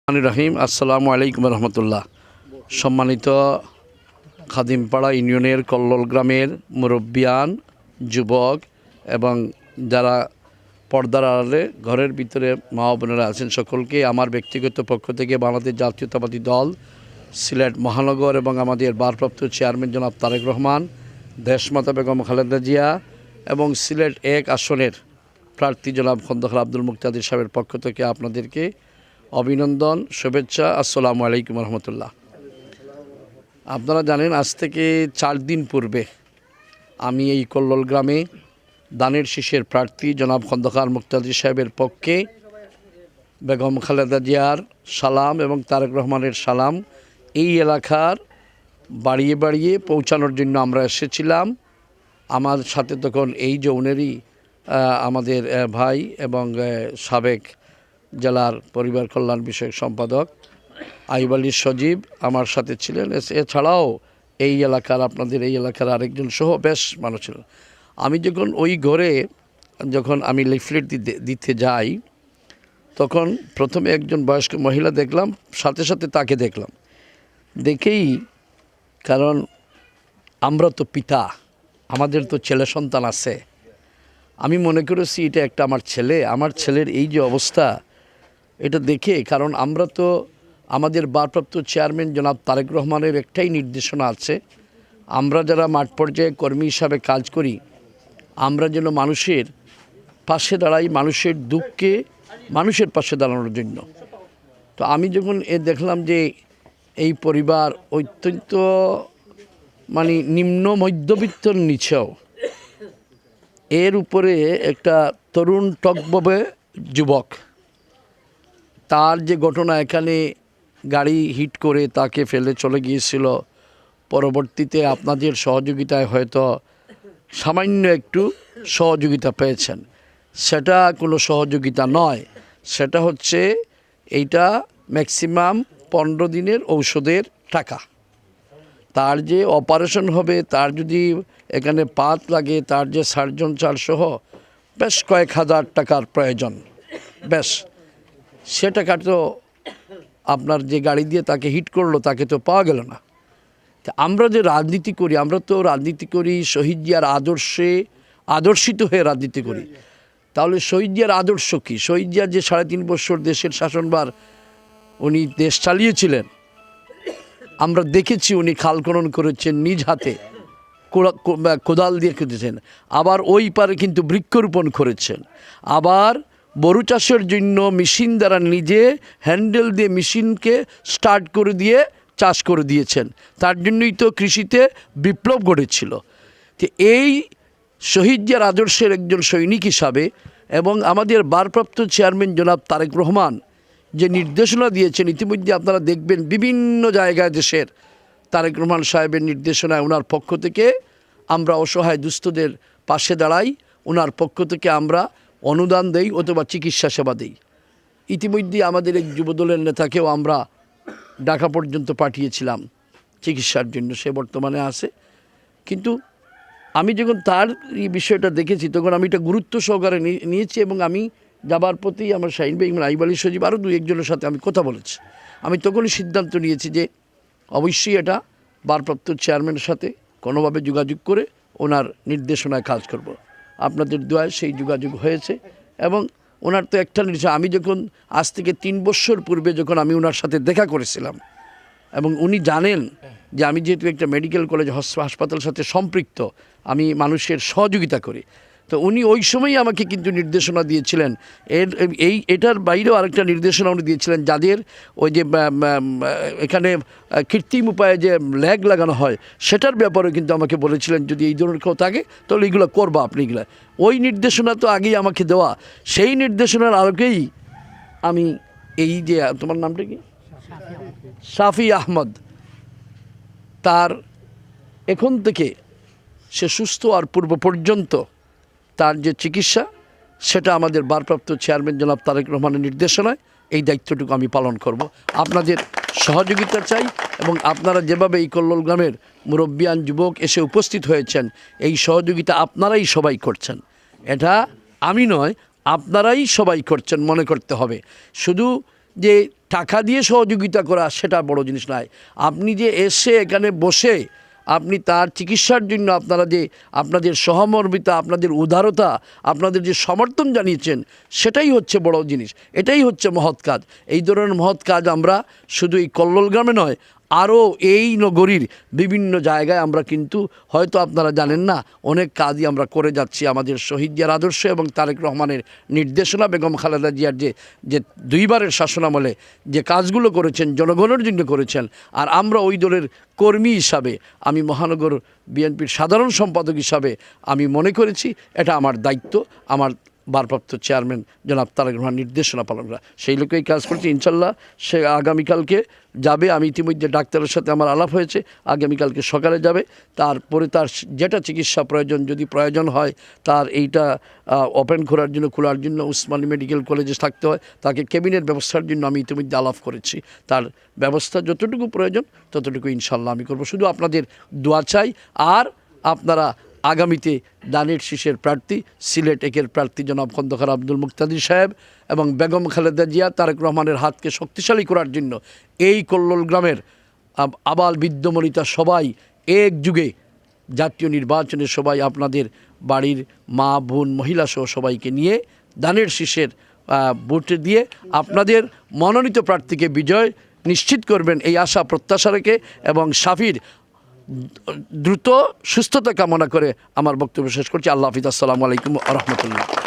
রহিম আসসালামু আলাইকুম রহমতুল্লাহ। সম্মানিত খাদিমপাড়া ইউনিয়নের কল্লোল গ্রামের মুরব্বিয়ান, যুবক এবং যারা পর্দার আড়ালে ঘরের ভিতরে মা বোনেরা আছেন, সকলকে আমার ব্যক্তিগত পক্ষ থেকে বাংলাদেশ জাতীয়তাবাদী দল সিলেট মহানগর এবং আমাদের ভারপ্রাপ্ত চেয়ারম্যান জনাব তারেক রহমান, দেশমাতা বেগম খালেদা জিয়া এবং সিলেট ১ আসনের প্রার্থী জনাব খন্দকার আব্দুল মুক্তাদির সাহেবের পক্ষ থেকে আপনাদেরকে অভিনন্দন, শুভেচ্ছা। আসসালামু আলাইকুম রহমতুল্লাহ। আপনারা জানেন, আজ থেকে 4 দিন পূর্বে আমি এই কল্লোল গ্রামে দানের শীষের প্রার্থী জনাব খন্দকার মুক্তাদির সাহেবের পক্ষে বেগম খালেদা জিয়ার সালাম এবং তারেক রহমানের সালাম এই এলাকার বাড়িয়ে বাড়িয়ে পৌঁছানোর জন্য আমরা এসেছিলাম। আমার সাথে তখন এই যৌনেরই আমাদের ভাই এবং সাবেক জেলার পরিবার কল্যাণ বিষয়ক সম্পাদক আইব আলী সজীব আমার সাথে ছিলেন। এছাড়াও এই এলাকার আপনাদের এই এলাকার আরেকজন সহ বেশ মানুষ ছিলেন। আমি যখন ওই ঘরে আমি লিফলেট দিতে যাই, তখন প্রথমে একজন বয়স্ক মহিলা দেখলাম, সাথে সাথে তাকে দেখলাম। দেখেই, কারণ আমরা তো পিতা, আমাদের তো ছেলে সন্তান আছে, আমি মনে করেছি এটা একটা আমার ছেলের এই যে অবস্থা, এটা দেখে, কারণ আমরা তো আমাদের ভারপ্রাপ্ত চেয়ারম্যান জনাব তারেক রহমানের একটাই নির্দেশনা আছে, আমরা যারা মাঠ পর্যায়ে কর্মী হিসাবে কাজ করি, আমরা যেন মানুষের পাশে দাঁড়াই, মানুষের দুঃখে মানুষের পাশে দাঁড়ানোর জন্য। তো আমি যখন দেখলাম যে এই পরিবার অত্যন্ত নিম্ন মধ্যবিত্তর নিচেও, এর উপরে একটা তরুণ টকববে যুবক, তার যে ঘটনা, এখানে গাড়ি হিট করে তাকে ফেলে চলে গিয়েছিল, পরবর্তীতে আপনাদের সহযোগিতায় হয়তো সামান্য একটু সহযোগিতা পেয়েছেন। সেটা কোনো সহযোগিতা নয়, সেটা হচ্ছে এইটা ম্যাক্সিমাম 15 দিনের ঔষধের টাকা। তার যে অপারেশন হবে, তার যদি এখানে পাত লাগে, তার যে সার্জন চার্জ সহ বেশ কয়েক হাজার টাকার প্রয়োজন। বেশ সে টাকা তো আপনার যে গাড়ি দিয়ে তাকে হিট করলো তাকে তো পাওয়া গেল না। আমরা যে রাজনীতি করি, আমরা তো রাজনীতি করি শহীদ জিয়ার আদর্শে আদর্শিত হয়ে রাজনীতি করি। তাহলে শহীদ জিয়ার আদর্শ কী? শহীদ জিয়া যে 3.5 বছর দেশের শাসনভার উনি দেশ চালিয়েছিলেন, আমরা দেখেছি উনি খাল খনন করেছেন, নিজ হাতে কোদাল দিয়ে কেটেছেন, আবার ওই পারে কিন্তু বৃক্ষরোপণ করেছেন, আবার বড়ু চাষের জন্য মেশিন দ্বারা নিজে হ্যান্ডেল দিয়ে মেশিনকে স্টার্ট করে দিয়ে চাষ করে দিয়েছেন। তার জন্যই তো কৃষিতে বিপ্লব ঘটেছিল। তো এই শহীদ জিয়ার আদর্শের একজন সৈনিক হিসাবে এবং আমাদের ভারপ্রাপ্ত চেয়ারম্যান জনাব তারেক রহমান যে নির্দেশনা দিয়েছেন, ইতিমধ্যে আপনারা দেখবেন বিভিন্ন জায়গায় দেশের তারেক রহমান সাহেবের নির্দেশনায় ওনার পক্ষ থেকে আমরা অসহায় দুস্থদের পাশে দাঁড়াই, ওনার পক্ষ থেকে আমরা অনুদান দেই অথবা চিকিৎসা সেবা দেই। ইতিমধ্যে আমাদের এক যুবদলের নেতাকেও আমরা ঢাকা পর্যন্ত পাঠিয়েছিলাম চিকিৎসার জন্য, সে বর্তমানে আছে। কিন্তু আমি যখন তার এই বিষয়টা দেখেছি, তখন আমি এটা গুরুত্ব সহকারে নিয়েছি এবং আমি যাবার প্রতি আমার শাহিন ভাই, আইব আলী সজীব আরও 2-1 জনের সাথে আমি কথা বলেছি। আমি তখনই সিদ্ধান্ত নিয়েছি যে অবশ্যই এটা ভারপ্রাপ্ত চেয়ারম্যানের সাথে কোনোভাবে যোগাযোগ করে ওনার নির্দেশনায় কাজ করব। আপনাদের দোয়ায় সেই যোগাযোগ হয়েছে এবং ওনার তো একটা নির্দেশ, আমি যখন আজ থেকে 3 বছর পূর্বে যখন আমি ওনার সাথে দেখা করেছিলাম, এবং উনি জানেন যে আমি যেহেতু একটা মেডিকেল কলেজ হাসপাতালের সাথে সম্পৃক্ত, আমি মানুষের সহযোগিতা করি, তো উনি ওই সময়ই আমাকে কিন্তু নির্দেশনা দিয়েছিলেন। এটার বাইরেও আরেকটা নির্দেশনা উনি দিয়েছিলেন, যাদের ওই যে এখানে কৃত্রিম উপায়ে যে ল্যাগ লাগানো হয়, সেটার ব্যাপারে কিন্তু আমাকে বলেছিলেন যদি এই ধরনের কেউ থাকে তাহলে এইগুলো করবা আপনি। এগুলো ওই নির্দেশনা তো আগেই আমাকে দেওয়া, সেই নির্দেশনার আলোকেই আমি এই যে, তোমার নামটা কি? শাফি আহমদ, তার এখন থেকে সে সুস্থ আর পূর্ব পর্যন্ত তার যে চিকিৎসা, সেটা আমাদের ভারপ্রাপ্ত চেয়ারম্যান জনাব তারেক রহমানের নির্দেশনায় এই দায়িত্বটুকু আমি পালন করব। আপনাদের সহযোগিতা চাই এবং আপনারা যেভাবে এই কল্লোল গ্রামের মুরব্বিয়ান যুবক এসে উপস্থিত হয়েছেন, এই সহযোগিতা আপনারাই সবাই করছেন। এটা আমি নয়, আপনারাই সবাই করছেন, মনে করতে হবে। শুধু যে টাকা দিয়ে সহযোগিতা করা সেটা বড় জিনিস নয়। আপনি যে এসে এখানে বসে আপনি তার চিকিৎসার জন্য আপনারা যে আপনাদের সহমর্মিতা, আপনাদের উদারতা, আপনাদের যে সমর্থন জানিয়েছেন, সেটাই হচ্ছে বড় জিনিস, এটাই হচ্ছে মহৎ কাজ। এই ধরনের মহৎ কাজ আমরা শুধু এই কল্লোল গ্রামে নয়, আরও এই নগরীর বিভিন্ন জায়গায় আমরা কিন্তু হয়তো আপনারা জানেন না, অনেক কাজই আমরা করে যাচ্ছি আমাদের শহীদ জিয়ার আদর্শ এবং তারেক রহমানের নির্দেশনা, বেগম খালেদা জিয়ার যে দুইবারের শাসনামলে যে কাজগুলো করেছেন, জনগণের জন্য করেছেন। আর আমরা ওই দলের কর্মী হিসাবে, আমি মহানগর বিএনপির সাধারণ সম্পাদক হিসাবে আমি মনে করেছি এটা আমার দায়িত্ব, আমার ভারপ্রাপ্ত চেয়ারম্যান জনাব তারেক রহমান নির্দেশনা পালন করা, সেই লোকেই কাজ করছি। ইনশাল্লাহ সে আগামীকালকে যাবে। আমি ইতিমধ্যে ডাক্তারের সাথে আমার আলাপ হয়েছে, আগামীকালকে সকালে যাবে। তারপরে তার যেটা চিকিৎসা প্রয়োজন, যদি প্রয়োজন হয় তার এইটা ওপেন করার জন্য, খোলার জন্য উসমানী মেডিকেল কলেজে থাকতে হয়, তাকে কেবিনের ব্যবস্থার জন্য আমি ইতিমধ্যে আলাপ করেছি। তার ব্যবস্থা যতটুকু প্রয়োজন ততটুকু ইনশাল্লাহ আমি করব। শুধু আপনাদের দোয়া চাই। আর আপনারা আগামীতে দানের শীষের প্রার্থী, সিলেট একের প্রার্থী জনাব খন্দকার আব্দুল মুক্তাদির সাহেব এবং বেগম খালেদা জিয়া, তারেক রহমানের হাতকে শক্তিশালী করার জন্য এই কল্লোল গ্রামের আবাল বৃদ্ধ-বনিতা সবাই একযুগে জাতীয় নির্বাচনে সবাই আপনাদের বাড়ির মা, বোন, মহিলাসহ সবাইকে নিয়ে দানের শীষের ভোট দিয়ে আপনাদের মনোনীত প্রার্থীকে বিজয় নিশ্চিত করবেন, এই আশা প্রত্যাশা রেখে এবং শাফির দ্রুত সুস্থতা কামনা করে আমার বক্তব্য শেষ করছি। আল্লাহ হাফিজ। আসসালামু আলাইকুম ওয়া রাহমাতুল্লাহ।